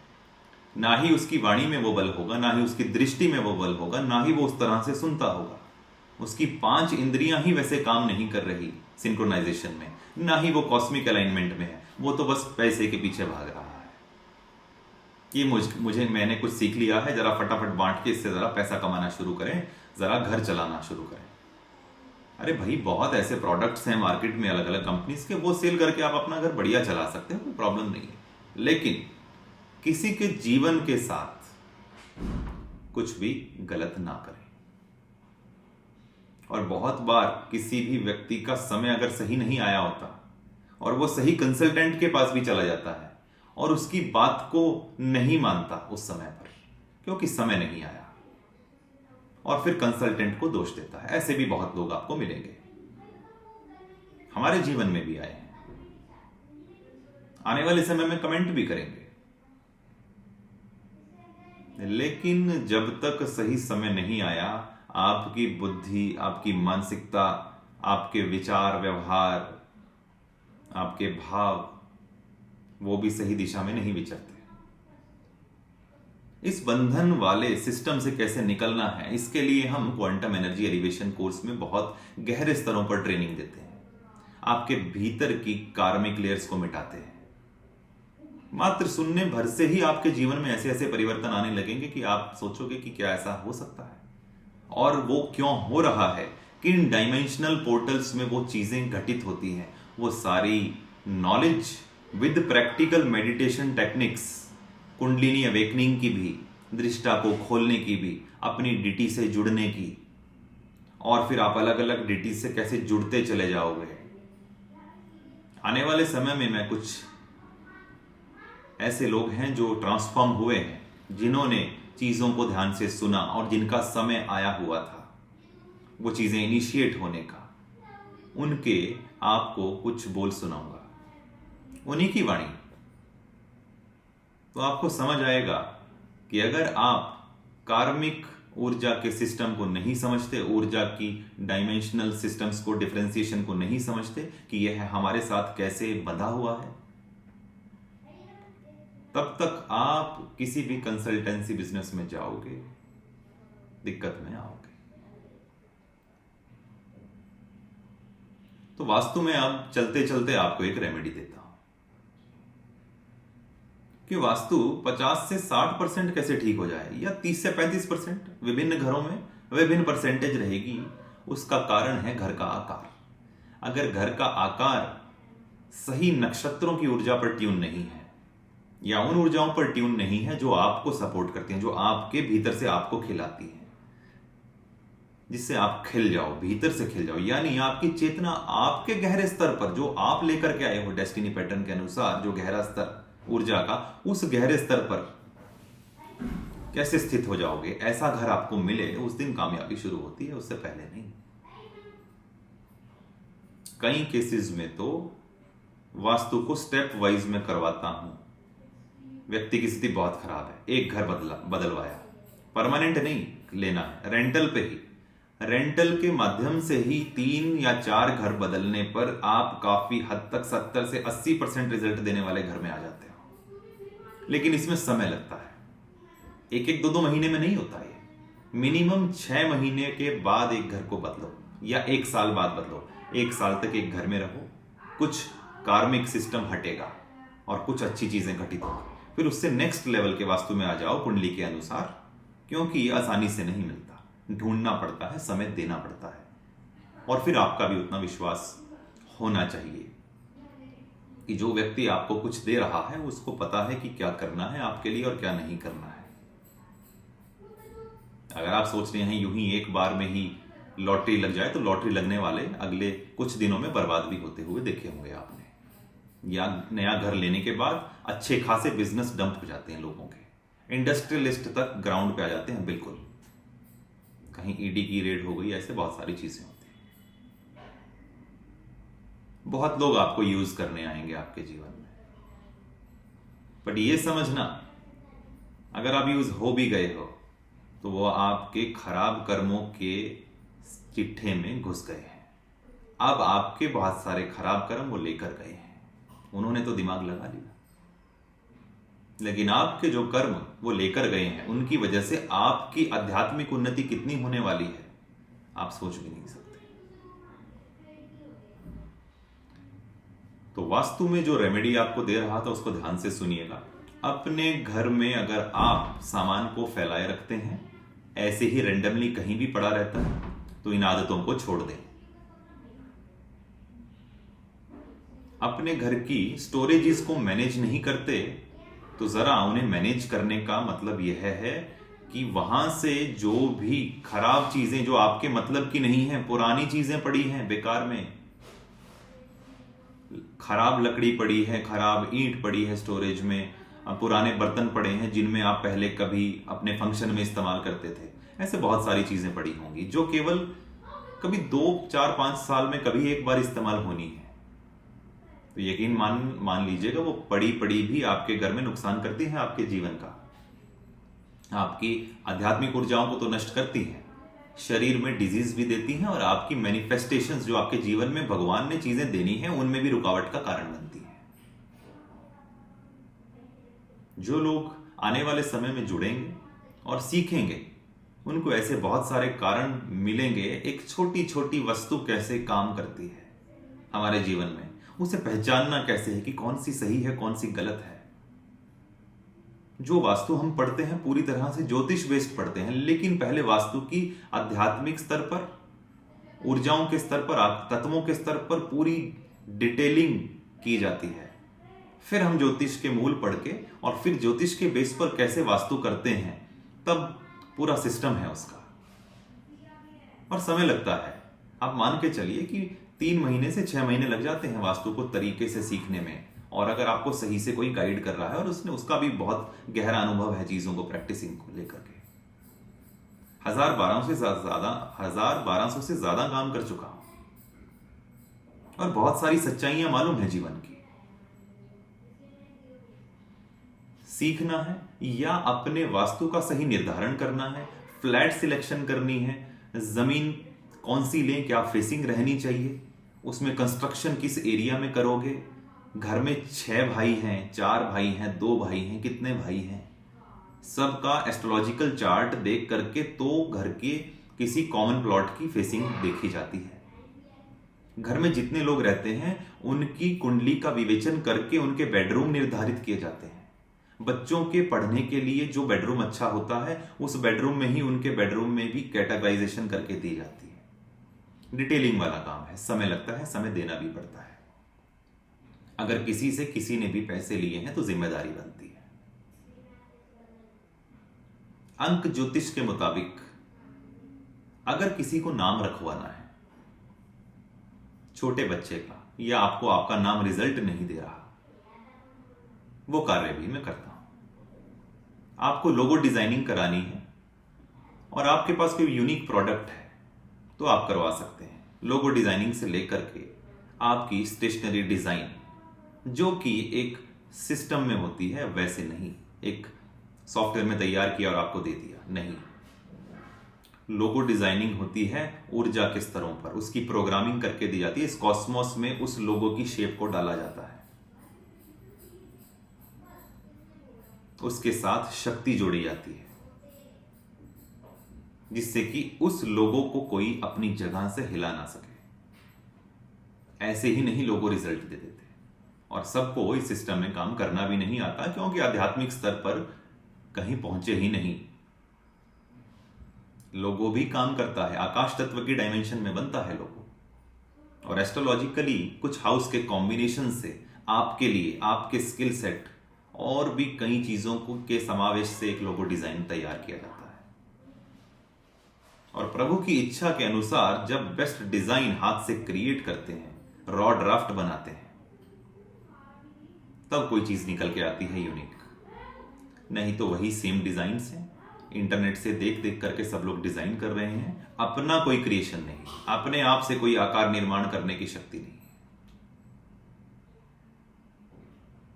ना ही उसकी वाणी में वो बल होगा, ना ही उसकी दृष्टि में वो बल होगा, ना ही वो उस तरह से सुनता होगा। उसकी 5 इंद्रियां ही वैसे काम नहीं कर रही सिंक्रोनाइजेशन में, ना ही वो कॉस्मिक अलाइनमेंट में है। वो तो बस पैसे के पीछे भाग रहा है कि मैंने कुछ सीख लिया है, जरा फटाफट बांट के इससे जरा पैसा कमाना शुरू करें, जरा घर चलाना शुरू करें। अरे भाई, बहुत ऐसे प्रोडक्ट्स हैं मार्केट में अलग अलग कंपनीज के, वो सेल करके आप अपना घर बढ़िया चला सकते हैं, कोई प्रॉब्लम नहीं है। लेकिन किसी के जीवन के साथ कुछ भी गलत ना करें। और बहुत बार किसी भी व्यक्ति का समय अगर सही नहीं आया होता और वो सही कंसल्टेंट के पास भी चला जाता है और उसकी बात को नहीं मानता उस समय पर, क्योंकि समय नहीं आया, और फिर कंसल्टेंट को दोष देता है। ऐसे भी बहुत लोग आपको मिलेंगे, हमारे जीवन में भी आए हैं, आने वाले समय में कमेंट भी करेंगे। लेकिन जब तक सही समय नहीं आया, आपकी बुद्धि, आपकी मानसिकता, आपके विचार, व्यवहार, आपके भाव वो भी सही दिशा में नहीं विचरते। इस बंधन वाले सिस्टम से कैसे निकलना है, इसके लिए हम क्वांटम एनर्जी एलिवेशन कोर्स में बहुत गहरे स्तरों पर ट्रेनिंग देते हैं। आपके भीतर की कार्मिक लेयर्स को मिटाते हैं। मात्र सुनने भर से ही आपके जीवन में ऐसे ऐसे परिवर्तन आने लगेंगे कि आप सोचोगे कि क्या ऐसा हो सकता है, और वो क्यों हो रहा है किन डायमेंशनल पोर्टल्स में वो चीजें घटित होती हैं, वो सारी knowledge with practical meditation techniques, kundalini awakening की भी, दृष्टा को खोलने की भी, अपनी डिटी से जुड़ने की, और फिर आप अलग अलग डिटी से कैसे जुड़ते चले जाओगे। आने वाले समय में मैं कुछ ऐसे लोग हैं जो ट्रांसफॉर्म हुए हैं, जिन्होंने चीजों को ध्यान से सुना और जिनका समय आया हुआ था वो चीजें इनिशिएट होने का, उनके आपको कुछ बोल सुनाऊंगा, उन्हीं की वाणी। तो आपको समझ आएगा कि अगर आप कार्मिक ऊर्जा के सिस्टम को नहीं समझते, ऊर्जा की डायमेंशनल सिस्टम्स को, डिफरेंशिएशन को नहीं समझते कि यह हमारे साथ कैसे बंधा हुआ है, तब तक आप किसी भी कंसल्टेंसी बिजनेस में जाओगे, दिक्कत में आओगे। तो वास्तु में अब चलते चलते आपको एक रेमेडी देता हूं कि वास्तु 50 से 60% कैसे ठीक हो जाए, या 30 से 35%, विभिन्न घरों में विभिन्न परसेंटेज रहेगी। उसका कारण है घर का आकार। अगर घर का आकार सही नक्षत्रों की ऊर्जा पर ट्यून नहीं है, या उन ऊर्जाओं पर ट्यून नहीं है जो आपको सपोर्ट करती हैं, जो आपके भीतर से आपको खिलाती हैं, जिससे आप खिल जाओ, भीतर से खिल जाओ, यानी आपकी चेतना आपके गहरे स्तर पर, जो आप लेकर के आए हो डेस्टिनी पैटर्न के अनुसार, जो गहरा स्तर ऊर्जा का, उस गहरे स्तर पर कैसे स्थित हो जाओगे, ऐसा घर आपको मिले, उस दिन कामयाबी शुरू होती है, उससे पहले नहीं। कई केसेस में तो वास्तु को स्टेप वाइज में करवाता हूं। व्यक्ति की स्थिति बहुत खराब है, एक घर बदलवाया, परमानेंट नहीं लेना है, रेंटल पे ही, रेंटल के माध्यम से ही 3 या 4 घर बदलने पर आप काफी हद तक 70 से 80% रिजल्ट देने वाले घर में आ जाते हो। लेकिन इसमें समय लगता है, एक एक 2-2 महीने में नहीं होता है, मिनिमम 6 महीने के बाद एक घर को बदलो, या 1 साल बाद बदलो। 1 साल तक एक घर में रहो, कुछ कार्मिक सिस्टम हटेगा और कुछ अच्छी चीजें घटित होंगी, फिर उससे नेक्स्ट लेवल के वास्तु में आ जाओ कुंडली के अनुसार, क्योंकि ये आसानी से नहीं मिलता, ढूंढना पड़ता है, समय देना पड़ता है, और फिर आपका भी उतना विश्वास होना चाहिए कि जो व्यक्ति आपको कुछ दे रहा है उसको पता है कि क्या करना है आपके लिए और क्या नहीं करना है। अगर आप सोच रहे हैं यूं ही एक बार में ही लॉटरी लग जाए, तो लॉटरी लगने वाले अगले कुछ दिनों में बर्बाद भी होते हुए देखे होंगे आपने, या नया घर लेने के बाद अच्छे खासे बिजनेस डंप हो जाते हैं लोगों के, इंडस्ट्रियलिस्ट तक ग्राउंड पे आ जाते हैं, बिल्कुल, कहीं ईडी की रेड हो गई, ऐसे बहुत सारी चीजें होती हैं। बहुत लोग आपको यूज करने आएंगे आपके जीवन में, बट ये समझना, अगर आप यूज हो भी गए हो तो वो आपके खराब कर्मों के चिट्ठे में घुस गए हैं। अब आपके बहुत सारे खराब कर्म वो लेकर गए हैं, उन्होंने तो दिमाग लगा लिया, लेकिन आपके जो कर्म वो लेकर गए हैं, उनकी वजह से आपकी आध्यात्मिक उन्नति कितनी होने वाली है आप सोच भी नहीं सकते। तो वास्तु में जो रेमेडी आपको दे रहा था उसको ध्यान से सुनिएगा। अपने घर में अगर आप सामान को फैलाए रखते हैं, ऐसे ही रेंडमली कहीं भी पड़ा रहता है, तो इन आदतों को छोड़ दें। अपने घर की स्टोरेजेस को मैनेज नहीं करते, तो जरा उन्हें मैनेज करने का मतलब यह है कि वहां से जो भी खराब चीजें जो आपके मतलब की नहीं है, पुरानी चीजें पड़ी हैं बेकार में, खराब लकड़ी पड़ी है, खराब ईंट पड़ी है स्टोरेज में, पुराने बर्तन पड़े हैं जिनमें आप पहले कभी अपने फंक्शन में इस्तेमाल करते थे, ऐसे बहुत सारी चीजें पड़ी होंगी जो केवल कभी 2-4-5 साल में कभी एक बार इस्तेमाल होनी है। तो यकीन मान लीजिएगा वो पड़ी पड़ी भी आपके घर में नुकसान करती है, आपके जीवन का, आपकी आध्यात्मिक ऊर्जाओं को तो नष्ट करती हैं, शरीर में डिजीज भी देती हैं, और आपकी मैनिफेस्टेशंस जो आपके जीवन में भगवान ने चीजें देनी है उनमें भी रुकावट का कारण बनती है। जो लोग आने वाले समय में जुड़ेंगे और सीखेंगे, उनको ऐसे बहुत सारे कारण मिलेंगे, एक छोटी छोटी वस्तु कैसे काम करती है हमारे जीवन में, उसे पहचानना कैसे है कि कौन सी सही है कौन सी गलत है। जो वास्तु हम पढ़ते हैं पूरी तरह से ज्योतिष बेस्ड पढ़ते हैं, लेकिन पहले वास्तु की आध्यात्मिक स्तर पर ऊर्जाओं के स्तर पर, तत्वों के स्तर पर पूरी डिटेलिंग की जाती है। फिर हम ज्योतिष के मूल पढ़ के और फिर ज्योतिष के बेस पर कैसे वास्तु करते हैं, तब पूरा सिस्टम है उसका। और समय लगता है, आप मान के चलिए कि 3 महीने से 6 महीने लग जाते हैं वास्तु को तरीके से सीखने में। और अगर आपको सही से कोई गाइड कर रहा है और उसका भी बहुत गहरा अनुभव है चीजों को प्रैक्टिसिंग को लेकर के। 1200 से ज्यादा काम कर चुका हूं और बहुत सारी सच्चाइयां मालूम है जीवन की। सीखना है या अपने वास्तु का सही निर्धारण करना है, फ्लैट सिलेक्शन करनी है, जमीन कौन सी लें, क्या फेसिंग रहनी चाहिए, उसमें कंस्ट्रक्शन किस एरिया में करोगे, घर में 6 भाई हैं, 4 भाई हैं, 2 भाई हैं, कितने भाई हैं, सबका एस्ट्रोलॉजिकल चार्ट देख करके तो घर के किसी कॉमन प्लॉट की फेसिंग देखी जाती है। घर में जितने लोग रहते हैं उनकी कुंडली का विवेचन करके उनके बेडरूम निर्धारित किए जाते हैं। बच्चों के पढ़ने के लिए जो बेडरूम अच्छा होता है उस बेडरूम में ही उनके बेडरूम में भी कैटेगराइजेशन करके दी जाती है। डिटेलिंग वाला काम है, समय लगता है, समय देना भी पड़ता है। अगर किसी से किसी ने भी पैसे लिए हैं तो जिम्मेदारी बनती है। अंक ज्योतिष के मुताबिक अगर किसी को नाम रखवाना है छोटे बच्चे का, या आपको आपका नाम रिजल्ट नहीं दे रहा, वो कार्य भी मैं करता हूं। आपको लोगो डिजाइनिंग करानी है और आपके पास कोई यूनिक प्रोडक्ट है तो आप करवा सकते हैं। लोगो डिजाइनिंग से लेकर के आपकी स्टेशनरी डिजाइन, जो कि एक सिस्टम में होती है, वैसे नहीं एक सॉफ्टवेयर में तैयार किया और आपको दे दिया, नहीं। लोगो डिजाइनिंग होती है ऊर्जा के स्तरों पर, उसकी प्रोग्रामिंग करके दी जाती है। इस कॉस्मोस में उस लोगो की शेप को डाला जाता है, उसके साथ शक्ति जोड़ी जाती है, जिससे कि उस लोगो को कोई अपनी जगह से हिला ना सके। ऐसे ही नहीं लोगो रिजल्ट दे देते। और सबको इस सिस्टम में काम करना भी नहीं आता, क्योंकि आध्यात्मिक स्तर पर कहीं पहुंचे ही नहीं। लोगो भी काम करता है, आकाश तत्व की डायमेंशन में बनता है लोगो, और एस्ट्रोलॉजिकली कुछ हाउस के कॉम्बिनेशन से आपके लिए, आपके स्किल सेट और भी कई चीजों को के समावेश से एक लोगो डिजाइन तैयार किया जाता है। और प्रभु की इच्छा के अनुसार जब बेस्ट डिजाइन हाथ से क्रिएट करते हैं, रॉ ड्राफ्ट बनाते हैं, तब कोई चीज निकल के आती है यूनिक। नहीं तो वही सेम डिजाइन से इंटरनेट से देख देख करके सब लोग डिजाइन कर रहे हैं। अपना कोई क्रिएशन नहीं, अपने आप से कोई आकार निर्माण करने की शक्ति नहीं।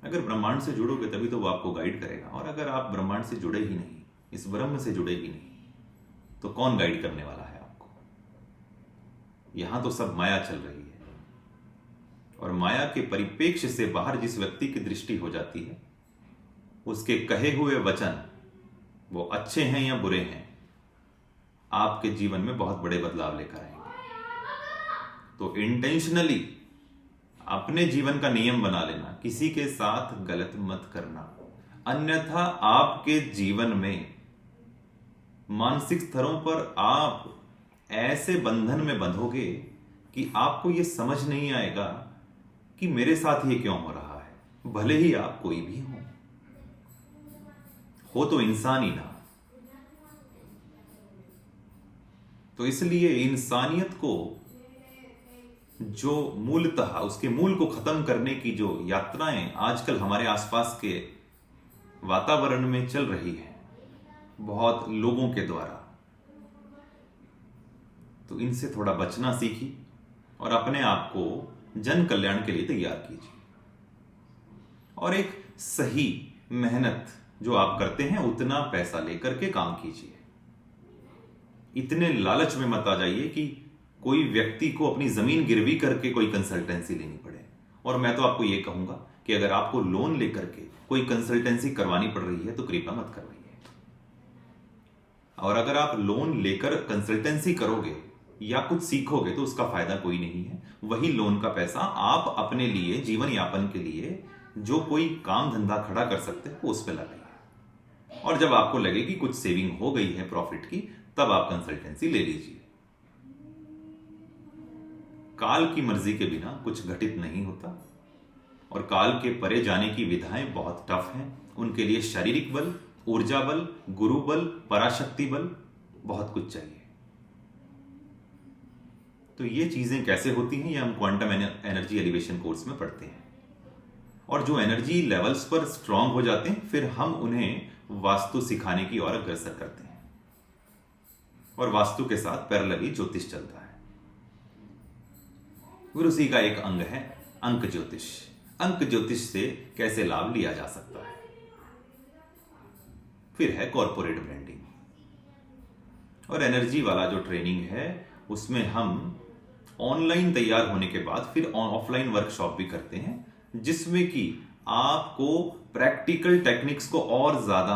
अगर ब्रह्मांड से जुड़ोगे तभी तो वो आपको गाइड करेगा, और अगर आप ब्रह्मांड से जुड़े ही नहीं, इस ब्रह्म से जुड़े ही नहीं, तो कौन गाइड करने वाला है आपको? यहां तो सब माया चल रही है, और माया के परिप्रेक्ष्य से बाहर जिस व्यक्ति की दृष्टि हो जाती है, उसके कहे हुए वचन, वो अच्छे हैं या बुरे हैं, आपके जीवन में बहुत बड़े बदलाव लेकर आएंगे। तो इंटेंशनली अपने जीवन का नियम बना लेना, किसी के साथ गलत मत करना, अन्यथा आपके जीवन में मानसिक स्तरों पर आप ऐसे बंधन में बंधोगे कि आपको यह समझ नहीं आएगा कि मेरे साथ ये क्यों हो रहा है। भले ही आप कोई भी हो तो इंसान ही ना। तो इसलिए इंसानियत को जो मूलतः उसके मूल को खत्म करने की जो यात्राएं आजकल हमारे आसपास के वातावरण में चल रही है बहुत लोगों के द्वारा, तो इनसे थोड़ा बचना सीखिए और अपने आप को जन कल्याण के लिए तैयार कीजिए। और एक सही मेहनत जो आप करते हैं उतना पैसा लेकर के काम कीजिए। इतने लालच में मत आ जाइए कि कोई व्यक्ति को अपनी जमीन गिरवी करके कोई कंसल्टेंसी लेनी पड़े। और मैं तो आपको यह कहूंगा कि अगर आपको लोन लेकर के कोई कंसल्टेंसी करवानी पड़ रही है तो कृपया मत करवाइए। और अगर आप लोन लेकर कंसल्टेंसी करोगे या कुछ सीखोगे तो उसका फायदा कोई नहीं है। वही लोन का पैसा आप अपने लिए जीवन यापन के लिए जो कोई काम धंधा खड़ा कर सकते हैं वो उस पर लगाइए। और जब आपको लगे कि कुछ सेविंग हो गई है प्रॉफिट की, तब आप कंसल्टेंसी ले लीजिए। काल की मर्जी के बिना कुछ घटित नहीं होता और काल के परे जाने की विधाएं बहुत टफ हैं। उनके लिए शारीरिक बल, ऊर्जा बल, गुरु बल, पराशक्ति बल, बहुत कुछ चाहिए। तो ये चीजें कैसे होती हैं, ये हम क्वांटम एनर्जी एलिवेशन कोर्स में पढ़ते हैं। और जो एनर्जी लेवल्स पर स्ट्रांग हो जाते हैं, फिर हम उन्हें वास्तु सिखाने की ओर अग्रसर करते हैं। और वास्तु के साथ पैरेलली ज्योतिष चलता है। फिर उसी का एक अंग है अंक ज्योतिष। अंक ज्योतिष से कैसे लाभ लिया जा सकता है। फिर है कॉर्पोरेट ब्रांडिंग। और एनर्जी वाला जो ट्रेनिंग है उसमें हम ऑनलाइन तैयार होने के बाद फिर ऑफलाइन वर्कशॉप भी करते हैं, जिसमें कि आपको प्रैक्टिकल टेक्निक्स को और ज्यादा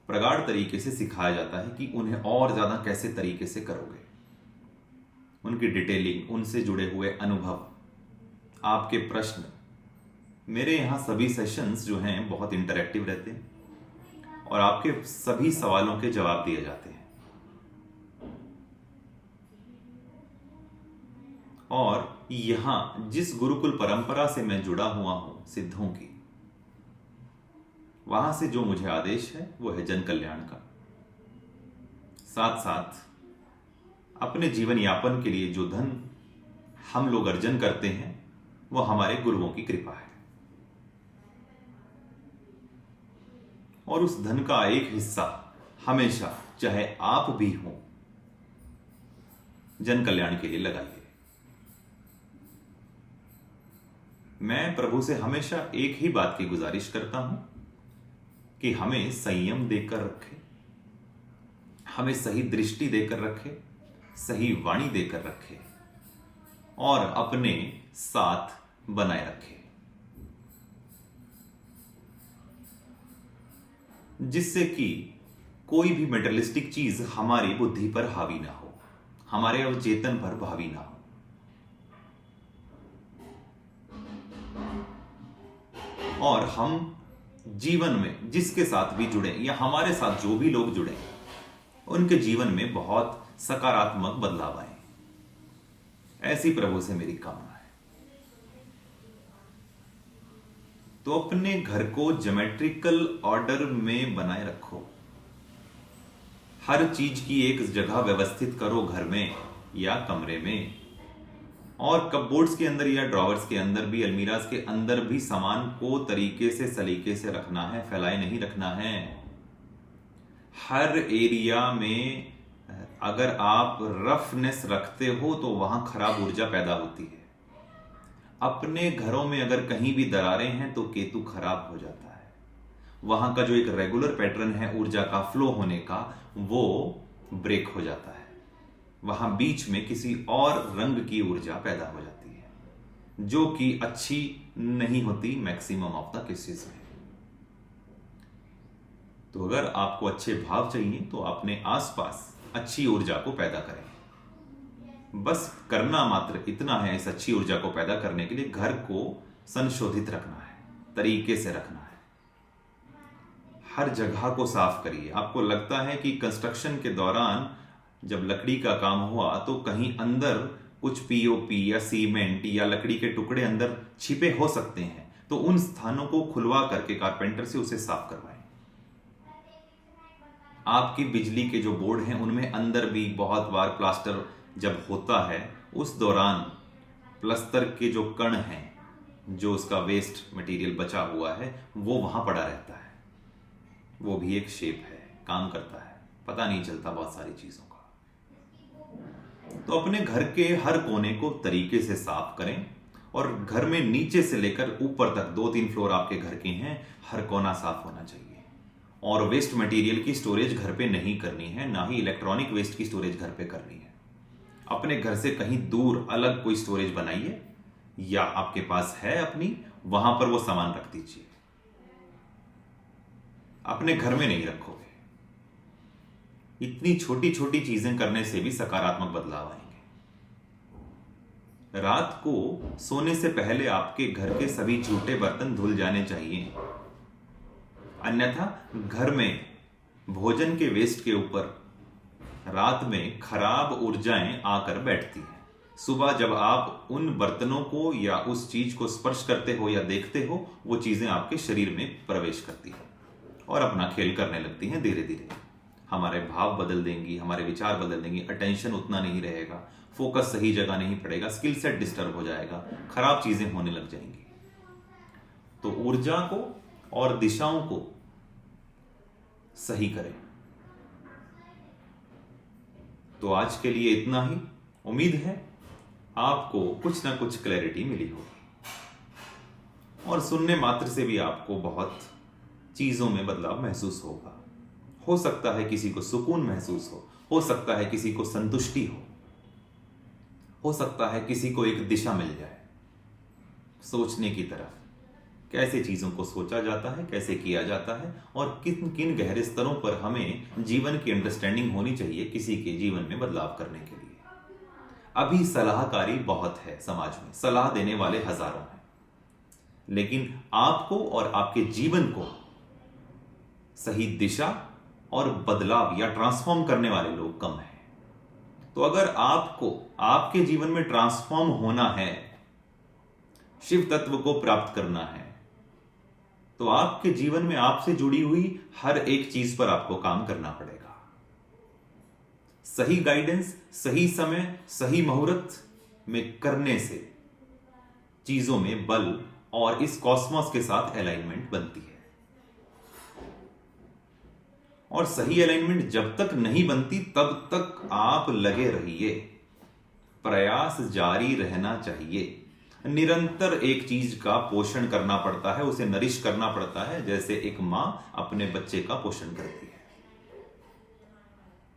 प्रगाढ़ तरीके से सिखाया जाता है कि उन्हें और ज्यादा कैसे तरीके से करोगे। उनकी डिटेलिंग, उनसे जुड़े हुए अनुभव, आपके प्रश्न। मेरे यहां सभी सेशंस जो हैं बहुत इंटरैक्टिव रहते हैं और आपके सभी सवालों के जवाब दिए जाते हैं। और यहां जिस गुरुकुल परंपरा से मैं जुड़ा हुआ हूं, सिद्धों की, वहां से जो मुझे आदेश है वो है जन कल्याण का। साथ साथ अपने जीवन यापन के लिए जो धन हम लोग अर्जन करते हैं वो हमारे गुरुओं की कृपा है। और उस धन का एक हिस्सा हमेशा, चाहे आप भी हो, जन कल्याण के लिए लगाइए। मैं प्रभु से हमेशा एक ही बात की गुजारिश करता हूं कि हमें संयम देकर रखे, हमें सही दृष्टि देकर रखे, सही वाणी देकर रखे और अपने साथ बनाए रखे, जिससे कि कोई भी मेटेरियलिस्टिक चीज हमारी बुद्धि पर हावी ना हो, हमारे अवचेतन पर हावी ना हो। और हम जीवन में जिसके साथ भी जुड़े या हमारे साथ जो भी लोग जुड़े, उनके जीवन में बहुत सकारात्मक बदलाव आए, ऐसी प्रभु से मेरी कामना है। तो अपने घर को ज्योमेट्रिकल ऑर्डर में बनाए रखो। हर चीज की एक जगह व्यवस्थित करो, घर में या कमरे में, और कपबोर्ड्स के अंदर या ड्रॉवर्स के अंदर भी, अलमीराज के अंदर भी सामान को तरीके से, सलीके से रखना है, फैलाए नहीं रखना है। हर एरिया में अगर आप रफनेस रखते हो तो वहां खराब ऊर्जा पैदा होती है। अपने घरों में अगर कहीं भी दरारें हैं तो केतु खराब हो जाता है। वहां का जो एक रेगुलर पैटर्न है ऊर्जा का फ्लो होने का, वो ब्रेक हो जाता है। वहां बीच में किसी और रंग की ऊर्जा पैदा हो जाती है, जो कि अच्छी नहीं होती मैक्सिमम ऑफ द केसेस में। तो अगर आपको अच्छे भाव चाहिए तो अपने आसपास अच्छी ऊर्जा को पैदा करें। बस करना मात्र इतना है इस अच्छी ऊर्जा को पैदा करने के लिए, घर को संशोधित रखना है, तरीके से रखना है। हर जगह को साफ करिए। आपको लगता है कि कंस्ट्रक्शन के दौरान जब लकड़ी का काम हुआ तो कहीं अंदर कुछ पीओपी या सीमेंट या लकड़ी के टुकड़े अंदर छिपे हो सकते हैं, तो उन स्थानों को खुलवा करके कारपेंटर से उसे साफ करवाएं। आपकी बिजली के जो बोर्ड हैं उनमें अंदर भी बहुत बार प्लास्टर जब होता है, उस दौरान प्लस्तर के जो कण हैं, जो उसका वेस्ट मटेरियल बचा हुआ है, वो वहां पड़ा रहता है। वो भी एक शेप है, काम करता है, पता नहीं चलता बहुत सारी चीजों का। तो अपने घर के हर कोने को तरीके से साफ करें और घर में नीचे से लेकर ऊपर तक 2-3 फ्लोर आपके घर के हैं, हर कोना साफ होना चाहिए। और वेस्ट मटेरियल की स्टोरेज घर पे नहीं करनी है, ना ही इलेक्ट्रॉनिक वेस्ट की स्टोरेज घर पे करनी है। अपने घर से कहीं दूर अलग कोई स्टोरेज बनाइए, या आपके पास है अपनी, वहां पर वो सामान रख दीजिए। अपने घर में नहीं रखोगे। इतनी छोटी छोटी चीजें करने से भी सकारात्मक बदलाव आएंगे। रात को सोने से पहले आपके घर के सभी झूठे बर्तन धुल जाने चाहिए, अन्यथा घर में भोजन के वेस्ट के ऊपर रात में खराब ऊर्जाएं आकर बैठती हैं। सुबह जब आप उन बर्तनों को या उस चीज को स्पर्श करते हो या देखते हो, वो चीजें आपके शरीर में प्रवेश करती हैं और अपना खेल करने लगती हैं। धीरे धीरे हमारे भाव बदल देंगी, हमारे विचार बदल देंगी, अटेंशन उतना नहीं रहेगा, फोकस सही जगह नहीं पड़ेगा, स्किल सेट डिस्टर्ब हो जाएगा, खराब चीजें होने लग जाएंगी। तो ऊर्जा को और दिशाओं को सही करें। तो आज के लिए इतना ही। उम्मीद है आपको कुछ ना कुछ क्लैरिटी मिली होगी और सुनने मात्र से भी आपको बहुत चीजों में बदलाव महसूस होगा। हो सकता है किसी को सुकून महसूस हो सकता है किसी को संतुष्टि हो सकता है किसी को एक दिशा मिल जाए सोचने की तरफ, कैसे चीजों को सोचा जाता है, कैसे किया जाता है और किन किन गहरे स्तरों पर हमें जीवन की अंडरस्टैंडिंग होनी चाहिए किसी के जीवन में बदलाव करने के लिए। अभी सलाहकारी बहुत है समाज में, सलाह देने वाले हजारों हैं, लेकिन आपको और आपके जीवन को सही दिशा और बदलाव या ट्रांसफॉर्म करने वाले लोग कम हैं। तो अगर आपको आपके जीवन में ट्रांसफॉर्म होना है, शिव तत्व को प्राप्त करना है, तो आपके जीवन में आपसे जुड़ी हुई हर एक चीज पर आपको काम करना पड़ेगा। सही गाइडेंस, सही समय, सही मुहूर्त में करने से चीजों में बल और इस कॉस्मोस के साथ अलाइनमेंट बनती है। और सही अलाइनमेंट जब तक नहीं बनती तब तक आप लगे रहिए, प्रयास जारी रहना चाहिए। निरंतर एक चीज का पोषण करना पड़ता है, उसे नरिश करना पड़ता है, जैसे एक मां अपने बच्चे का पोषण करती है।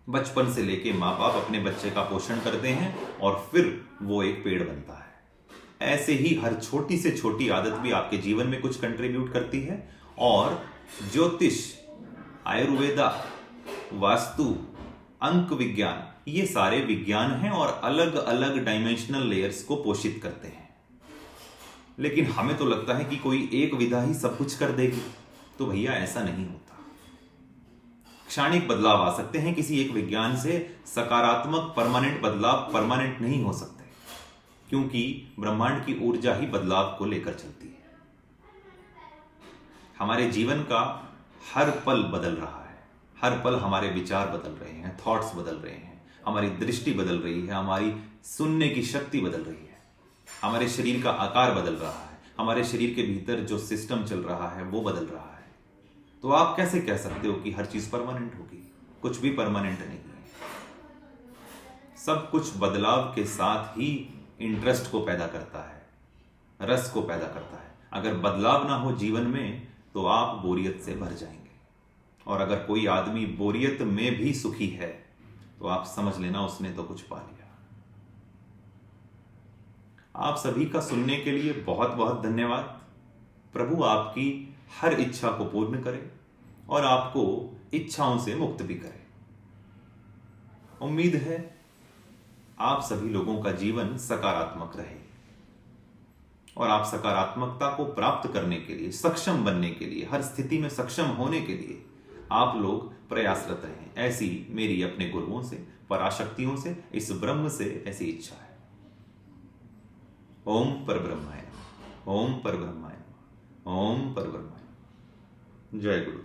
बचपन से लेके मां बाप अपने बच्चे का पोषण करते हैं और फिर वो एक पेड़ बनता है। ऐसे ही हर छोटी से छोटी आदत भी आपके जीवन में कुछ कंट्रीब्यूट करती है। और ज्योतिष, आयुर्वेदा, वास्तु, अंक विज्ञान, ये सारे विज्ञान हैं और अलग अलग डायमेंशनल लेयर्स को पोषित करते हैं। लेकिन हमें तो लगता है कि कोई एक विधा ही सब कुछ कर देगी, तो भैया ऐसा नहीं होता। क्षणिक बदलाव आ सकते हैं किसी एक विज्ञान से, सकारात्मक परमानेंट बदलाव परमानेंट नहीं हो सकते, क्योंकि ब्रह्मांड की ऊर्जा ही बदलाव को लेकर चलती है। हमारे जीवन का हर पल बदल रहा है, हर पल हमारे विचार बदल रहे हैं, थॉट्स बदल रहे हैं, हमारी दृष्टि बदल रही है, हमारी सुनने की शक्ति बदल रही है, हमारे शरीर का आकार बदल रहा है, हमारे शरीर के भीतर जो सिस्टम चल रहा है वो बदल रहा है। तो आप कैसे कह सकते हो कि हर चीज परमानेंट होगी? कुछ भी परमानेंट नहीं है। सब कुछ बदलाव के साथ ही इंटरेस्ट को पैदा करता है, रस को पैदा करता है। अगर बदलाव ना हो जीवन में तो आप बोरियत से भर जाएंगे। और अगर कोई आदमी बोरियत में भी सुखी है तो आप समझ लेना उसने तो कुछ पा लिया। आप सभी का सुनने के लिए बहुत बहुत धन्यवाद। प्रभु आपकी हर इच्छा को पूर्ण करे और आपको इच्छाओं से मुक्त भी करे। उम्मीद है आप सभी लोगों का जीवन सकारात्मक रहे और आप सकारात्मकता को प्राप्त करने के लिए, सक्षम बनने के लिए, हर स्थिति में सक्षम होने के लिए आप लोग प्रयासरत रहें। ऐसी मेरी अपने गुरुओं से, पराशक्तियों से, इस ब्रह्म से ऐसी इच्छा है। ओम परब्रह्माय नमः, ओम परब्रह्माय नमः, ओम परब्रह्माय नमः। जय गुरु।